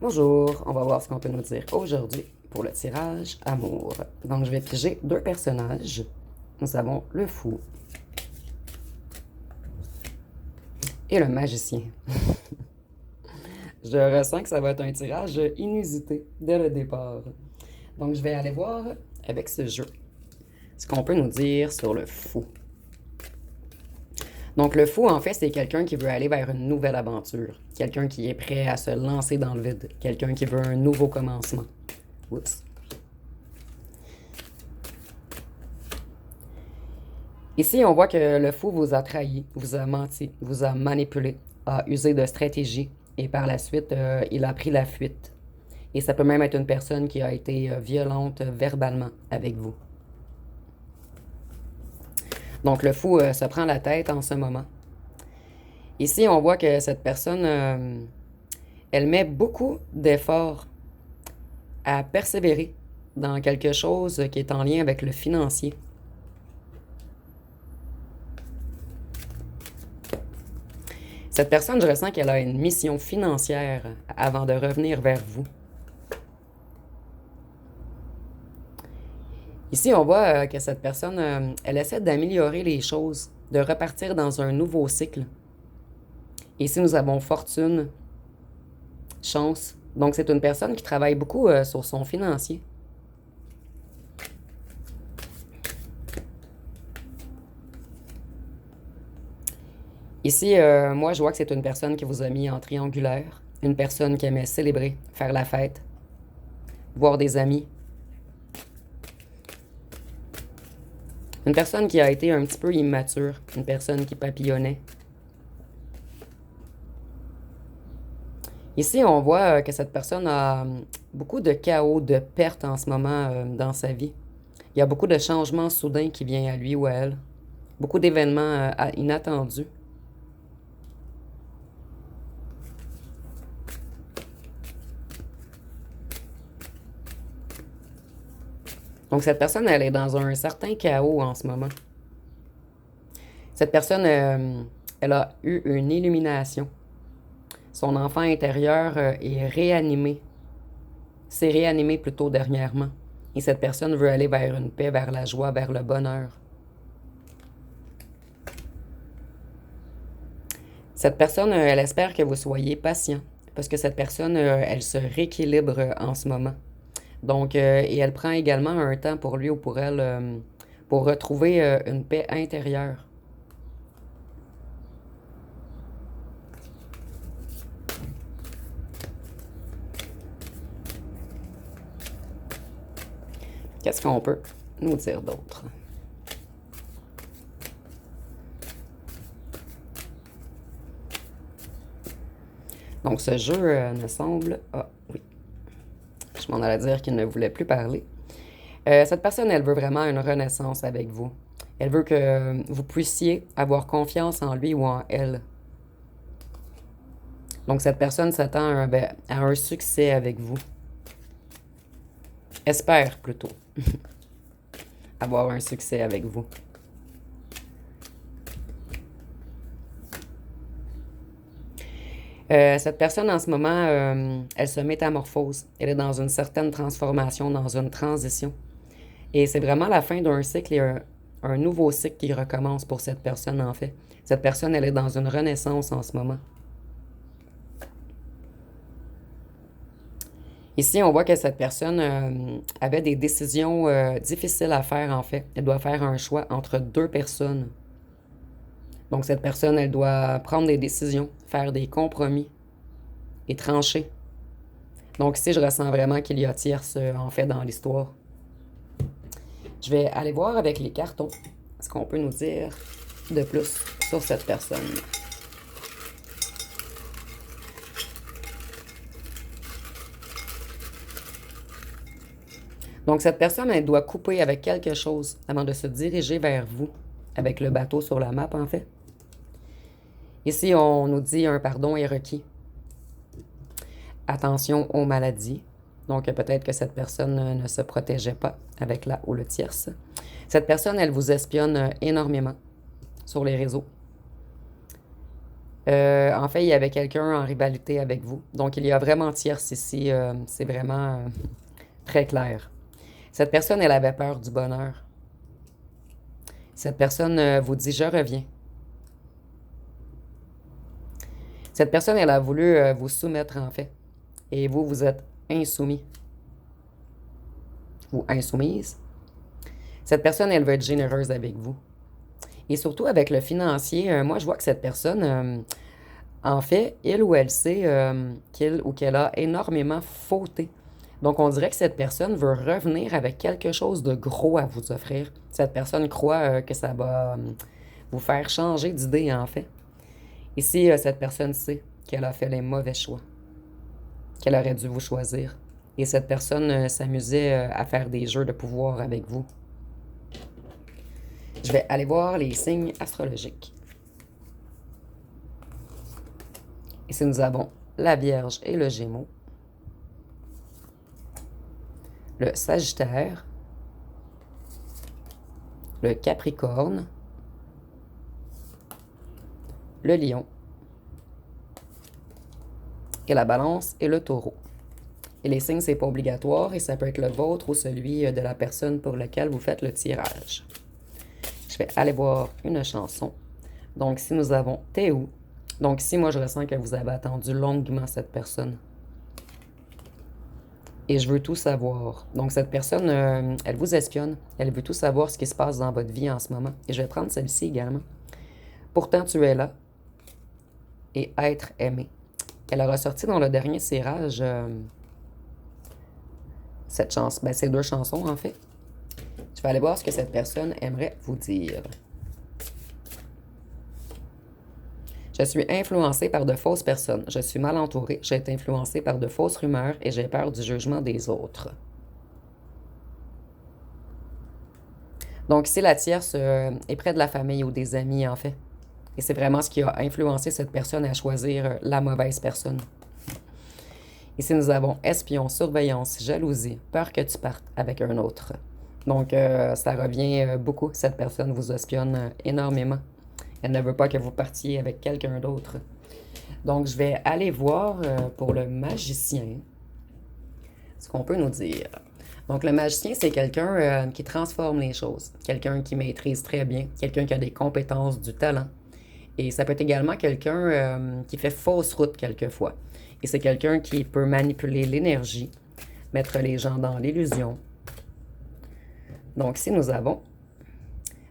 Bonjour, on va voir ce qu'on peut nous dire aujourd'hui pour le tirage amour. Donc, je vais piger deux personnages. Nous avons le fou et le magicien. Je ressens que ça va être un tirage inusité dès le départ. Donc, je vais aller voir avec ce jeu ce qu'on peut nous dire sur le fou. Donc, le fou, en fait, c'est quelqu'un qui veut aller vers une nouvelle aventure. Quelqu'un qui est prêt à se lancer dans le vide. Quelqu'un qui veut un nouveau commencement. Oups. Ici, on voit que le fou vous a trahi, vous a menti, vous a manipulé, a usé de stratégie et par la suite, il a pris la fuite. Et ça peut même être une personne qui a été violente verbalement avec vous. Donc, le fou se prend la tête en ce moment. Ici, on voit que cette personne, elle met beaucoup d'efforts à persévérer dans quelque chose qui est en lien avec le financier. Cette personne, je ressens qu'elle a une mission financière avant de revenir vers vous. Ici, on voit que cette personne, elle essaie d'améliorer les choses, de repartir dans un nouveau cycle. Ici, nous avons fortune, chance. Donc, c'est une personne qui travaille beaucoup sur son financier. Ici, moi, je vois que c'est une personne qui vous a mis en triangulaire. Une personne qui aimait célébrer, faire la fête, voir des amis. Une personne qui a été un petit peu immature. Une personne qui papillonnait. Ici, on voit que cette personne a beaucoup de chaos, de pertes en ce moment dans sa vie. Il y a beaucoup de changements soudains qui viennent à lui ou à elle. Beaucoup d'événements inattendus. Donc, cette personne, elle est dans un certain chaos en ce moment. Cette personne, elle a eu une illumination. Son enfant intérieur est réanimé. S'est réanimé plutôt dernièrement. Et cette personne veut aller vers une paix, vers la joie, vers le bonheur. Cette personne, elle espère que vous soyez patient. Parce que cette personne, elle se rééquilibre en ce moment. Donc, et elle prend également un temps pour lui ou pour elle pour retrouver une paix intérieure. Qu'est-ce qu'on peut nous dire d'autre? Donc, ce jeu me semble... Ah, oui. Je m'en allais dire qu'il ne voulait plus parler. Cette personne, elle veut vraiment une renaissance avec vous. Elle veut que vous puissiez avoir confiance en lui ou en elle. Donc, cette personne s'attend à un succès avec vous. Espère plutôt avoir un succès avec vous. Cette personne, en ce moment, elle se métamorphose. Elle est dans une certaine transformation, dans une transition. Et c'est vraiment la fin d'un cycle et un nouveau cycle qui recommence pour cette personne, en fait. Cette personne, elle est dans une renaissance en ce moment. Ici, on voit que cette personne avait des décisions difficiles à faire, en fait. Elle doit faire un choix entre deux personnes. Donc, cette personne, elle doit prendre des décisions, faire des compromis et trancher. Donc, ici, je ressens vraiment qu'il y a tierce, en fait, dans l'histoire. Je vais aller voir avec les cartons ce qu'on peut nous dire de plus sur cette personne. Donc, cette personne, elle doit couper avec quelque chose avant de se diriger vers vous, avec le bateau sur la map, en fait. Ici, on nous dit un pardon est requis. Attention aux maladies. Donc, peut-être que cette personne ne se protégeait pas avec la ou le tierce. Cette personne, elle vous espionne énormément sur les réseaux. En fait, il y avait quelqu'un en rivalité avec vous. Donc, il y a vraiment tierce ici. C'est vraiment très clair. Cette personne, elle avait peur du bonheur. Cette personne vous dit, je reviens. Cette personne, elle a voulu vous soumettre, en fait. Et vous, vous êtes insoumis ou insoumise. Cette personne, elle veut être généreuse avec vous. Et surtout avec le financier, moi, je vois que cette personne, en fait, il ou elle sait qu'il ou qu'elle a énormément fauté. Donc, on dirait que cette personne veut revenir avec quelque chose de gros à vous offrir. Cette personne croit que ça va vous faire changer d'idée, en fait. Ici, cette personne sait qu'elle a fait les mauvais choix, qu'elle aurait dû vous choisir. Et cette personne s'amusait à faire des jeux de pouvoir avec vous. Je vais aller voir les signes astrologiques. Ici, nous avons la Vierge et le Gémeaux, le Sagittaire, le Capricorne, le Lion et la Balance et le Taureau. Et les signes, c'est pas obligatoire et ça peut être le vôtre ou celui de la personne pour laquelle vous faites le tirage. Je vais aller voir une chanson. Donc, si nous avons Théo. Donc, ici, moi, je ressens que vous avez attendu longuement cette personne. Et je veux tout savoir. Donc, cette personne, elle vous espionne. Elle veut tout savoir ce qui se passe dans votre vie en ce moment. Et je vais prendre celle-ci également. Pourtant, tu es là. Et être aimé. Elle a ressorti dans le dernier tirage cette chanson. Ben, ces deux chansons, en fait. Je vais aller voir ce que cette personne aimerait vous dire. Je suis influencé par de fausses personnes. Je suis mal entouré. J'ai été influencé par de fausses rumeurs et j'ai peur du jugement des autres. Donc, ici, la tierce est près de la famille ou des amis, en fait. Et c'est vraiment ce qui a influencé cette personne à choisir la mauvaise personne. Ici, nous avons espion, surveillance, jalousie, peur que tu partes avec un autre. Donc, ça revient beaucoup. Cette personne vous espionne énormément. Elle ne veut pas que vous partiez avec quelqu'un d'autre. Donc, je vais aller voir pour le magicien ce qu'on peut nous dire. Donc, le magicien, c'est quelqu'un qui transforme les choses, quelqu'un qui maîtrise très bien, quelqu'un qui a des compétences, du talent. Et ça peut être également quelqu'un qui fait fausse route quelquefois. Et c'est quelqu'un qui peut manipuler l'énergie, mettre les gens dans l'illusion. Donc, ici, nous avons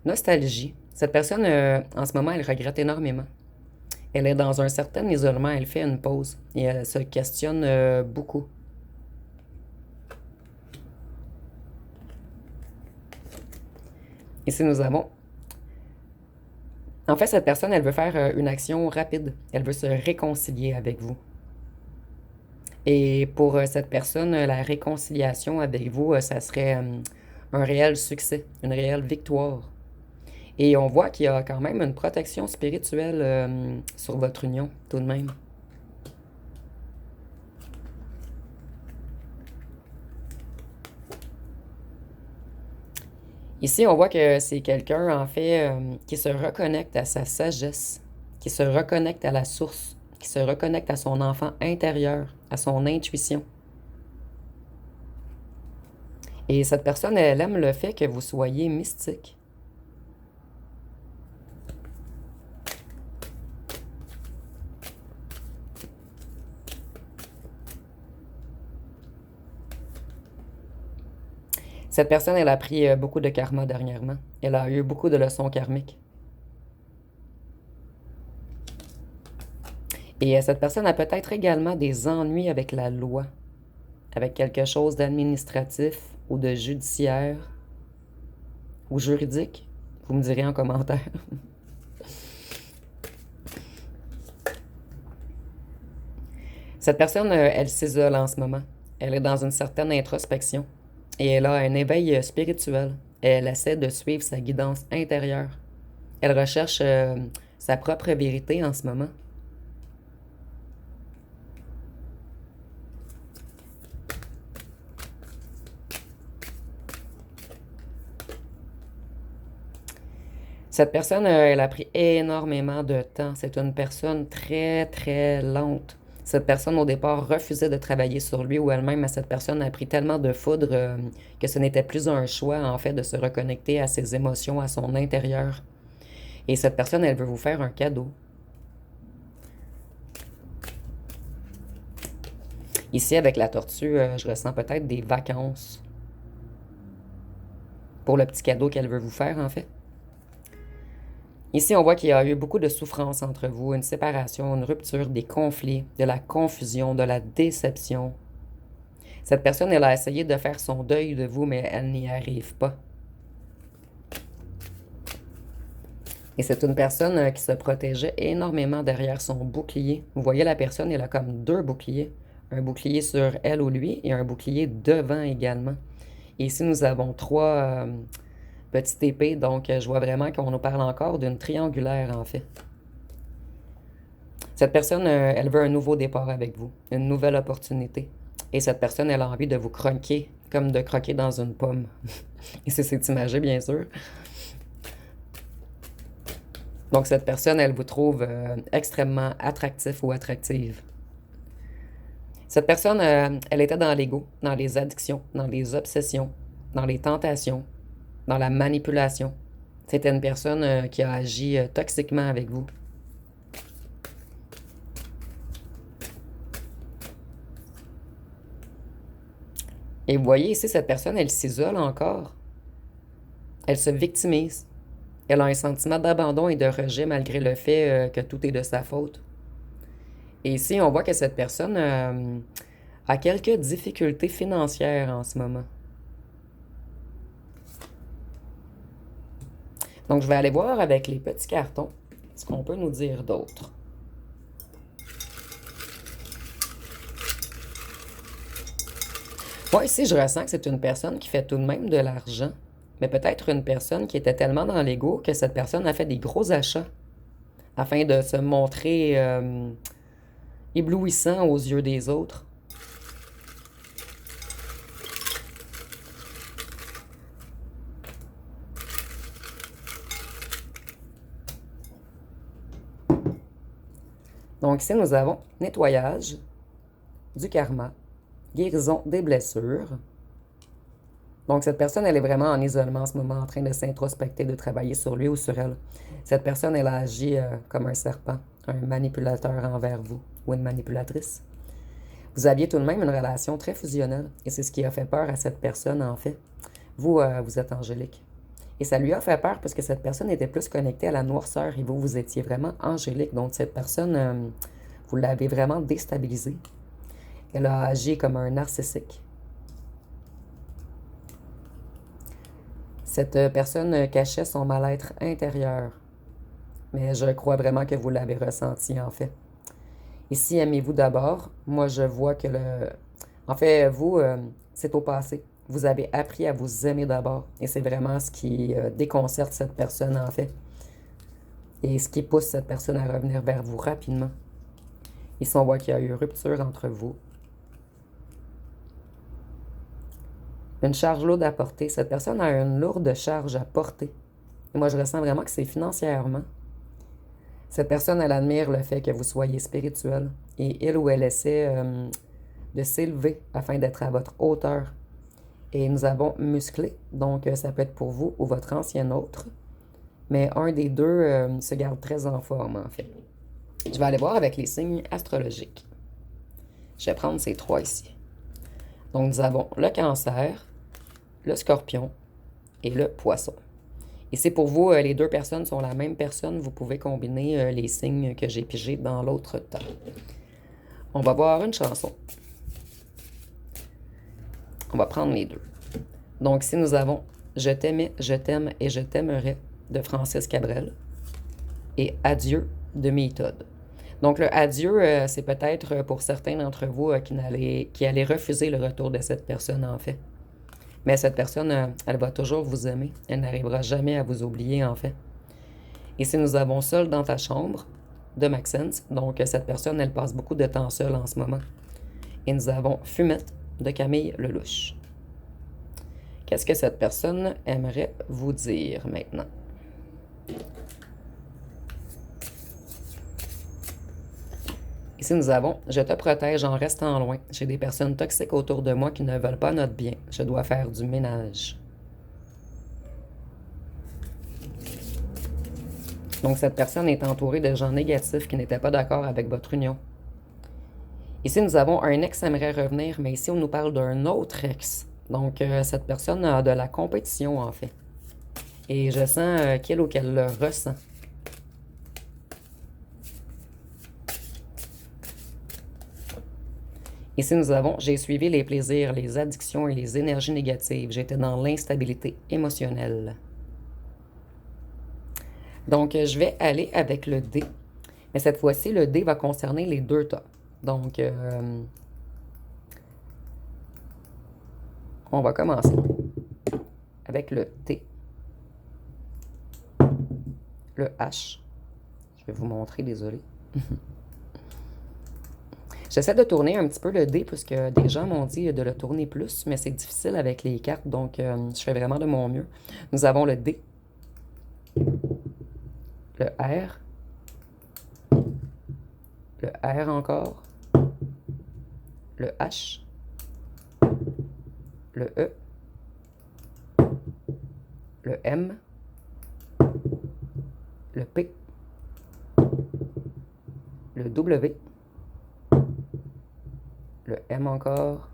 nostalgie. Cette personne, en ce moment, elle regrette énormément. Elle est dans un certain isolement, elle fait une pause et elle se questionne beaucoup. Ici, nous avons... En fait, cette personne, elle veut faire une action rapide. Elle veut se réconcilier avec vous. Et pour cette personne, la réconciliation avec vous, ça serait un réel succès, une réelle victoire. Et on voit qu'il y a quand même une protection spirituelle sur votre union, tout de même. Ici, on voit que c'est quelqu'un, en fait, qui se reconnecte à sa sagesse, qui se reconnecte à la source, qui se reconnecte à son enfant intérieur, à son intuition. Et cette personne, elle aime le fait que vous soyez mystique. Cette personne, elle a pris beaucoup de karma dernièrement. Elle a eu beaucoup de leçons karmiques. Et cette personne a peut-être également des ennuis avec la loi, avec quelque chose d'administratif ou de judiciaire ou juridique. Vous me direz en commentaire. Cette personne, elle s'isole en ce moment. Elle est dans une certaine introspection et elle a un éveil spirituel. Elle essaie de suivre sa guidance intérieure. Elle recherche sa propre vérité en ce moment. Cette personne, elle a pris énormément de temps. C'est une personne très, très lente. Cette personne, au départ, refusait de travailler sur lui ou elle-même, mais cette personne a pris tellement de foudre que ce n'était plus un choix, en fait, de se reconnecter à ses émotions, à son intérieur. Et cette personne, elle veut vous faire un cadeau. Ici, avec la tortue, je ressens peut-être des vacances pour le petit cadeau qu'elle veut vous faire, en fait. Ici, on voit qu'il y a eu beaucoup de souffrance entre vous, une séparation, une rupture, des conflits, de la confusion, de la déception. Cette personne, elle a essayé de faire son deuil de vous, mais elle n'y arrive pas. Et c'est une personne qui se protégeait énormément derrière son bouclier. Vous voyez, la personne, elle a comme deux boucliers. Un bouclier sur elle ou lui et un bouclier devant également. Et ici, nous avons trois petites épées, donc je vois vraiment qu'on nous parle encore d'une triangulaire, en fait. Cette personne, elle veut un nouveau départ avec vous, une nouvelle opportunité. Et cette personne, elle a envie de vous croquer, comme de croquer dans une pomme. Et c'est imagé, bien sûr. Donc, cette personne, elle vous trouve extrêmement attractif ou attractive. Cette personne, elle était dans l'ego, dans les addictions, dans les obsessions, dans les tentations, dans la manipulation. C'était une personne qui a agi toxiquement avec vous. Et vous voyez ici, cette personne, elle s'isole encore. Elle se victimise. Elle a un sentiment d'abandon et de rejet malgré le fait que tout est de sa faute. Et ici, on voit que cette personne a quelques difficultés financières en ce moment. Donc, je vais aller voir avec les petits cartons ce qu'on peut nous dire d'autre. Moi, ici, je ressens que c'est une personne qui fait tout de même de l'argent, mais peut-être une personne qui était tellement dans l'ego que cette personne a fait des gros achats afin de se montrer éblouissant aux yeux des autres. Donc ici, nous avons nettoyage, du karma, guérison des blessures. Donc cette personne, elle est vraiment en isolement en ce moment, en train de s'introspecter, de travailler sur lui ou sur elle. Cette personne, elle a agi comme un serpent, un manipulateur envers vous ou une manipulatrice. Vous aviez tout de même une relation très fusionnelle et c'est ce qui a fait peur à cette personne en fait. Vous, vous êtes angélique. Et ça lui a fait peur parce que cette personne était plus connectée à la noirceur et vous, vous étiez vraiment angélique. Donc cette personne, vous l'avez vraiment déstabilisée. Elle a agi comme un narcissique. Cette personne cachait son mal-être intérieur. Mais je crois vraiment que vous l'avez ressenti en fait. Ici, aimez-vous d'abord. Moi, je vois que le... En fait, vous, c'est au passé. Vous avez appris à vous aimer d'abord. Et c'est vraiment ce qui déconcerte cette personne, en fait. Et ce qui pousse cette personne à revenir vers vous rapidement. Ici, on voit qu'il y a eu rupture entre vous. Une charge lourde à porter. Cette personne a une lourde charge à porter. Et moi, je ressens vraiment que c'est financièrement. Cette personne, elle admire le fait que vous soyez spirituel. Et il ou elle essaie de s'élever afin d'être à votre hauteur. Et nous avons musclé, donc ça peut être pour vous ou votre ancien autre. Mais un des deux se garde très en forme, en fait. Je vais aller voir avec les signes astrologiques. Je vais prendre ces trois ici. Donc, nous avons le cancer, le scorpion et le poisson. Et c'est pour vous, les deux personnes sont la même personne. Vous pouvez combiner les signes que j'ai pigés dans l'autre temps. On va voir une chanson. On va prendre les deux. Donc, ici, nous avons Je t'aimais, je t'aime et je t'aimerai de Francis Cabrel et Adieu de Méthode. Donc, le adieu, c'est peut-être pour certains d'entre vous qui allaient refuser le retour de cette personne, en fait. Mais cette personne, elle va toujours vous aimer. Elle n'arrivera jamais à vous oublier, en fait. Ici, nous avons Seul dans ta chambre de Maxence. Donc, cette personne, elle passe beaucoup de temps seule en ce moment. Et nous avons Fumette de Camille Lelouch. Qu'est-ce que cette personne aimerait vous dire maintenant? Ici, nous avons « Je te protège en restant loin. J'ai des personnes toxiques autour de moi qui ne veulent pas notre bien. Je dois faire du ménage. » Donc, cette personne est entourée de gens négatifs qui n'étaient pas d'accord avec votre union. Ici, nous avons un ex aimerait revenir, mais ici, on nous parle d'un autre ex. Donc, cette personne a de la compétition, en fait. Et je sens qu'il ou qu'elle le ressent. Ici, nous avons « J'ai suivi les plaisirs, les addictions et les énergies négatives. J'étais dans l'instabilité émotionnelle. » Donc, je vais aller avec le D. Mais cette fois-ci, le D va concerner les deux tas. Donc, on va commencer avec le T. Le H. Je vais vous montrer, désolé. J'essaie de tourner un petit peu le D, puisque des gens m'ont dit de le tourner plus, mais c'est difficile avec les cartes, donc je fais vraiment de mon mieux. Nous avons le D, le R, le R encore, le H, le E, le M, le P, le W, le M encore,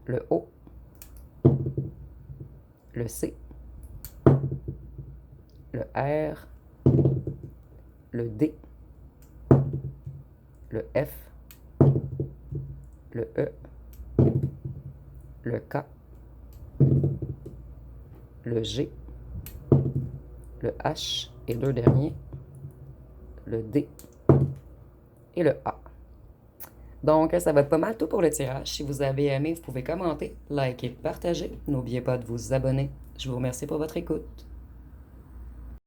le O, le C, le R, le D, le F, le E, le K, le G, le H et deux derniers, le D et le A. Donc, ça va être pas mal tout pour le tirage. Si vous avez aimé, vous pouvez commenter, liker, partager. N'oubliez pas de vous abonner. Je vous remercie pour votre écoute.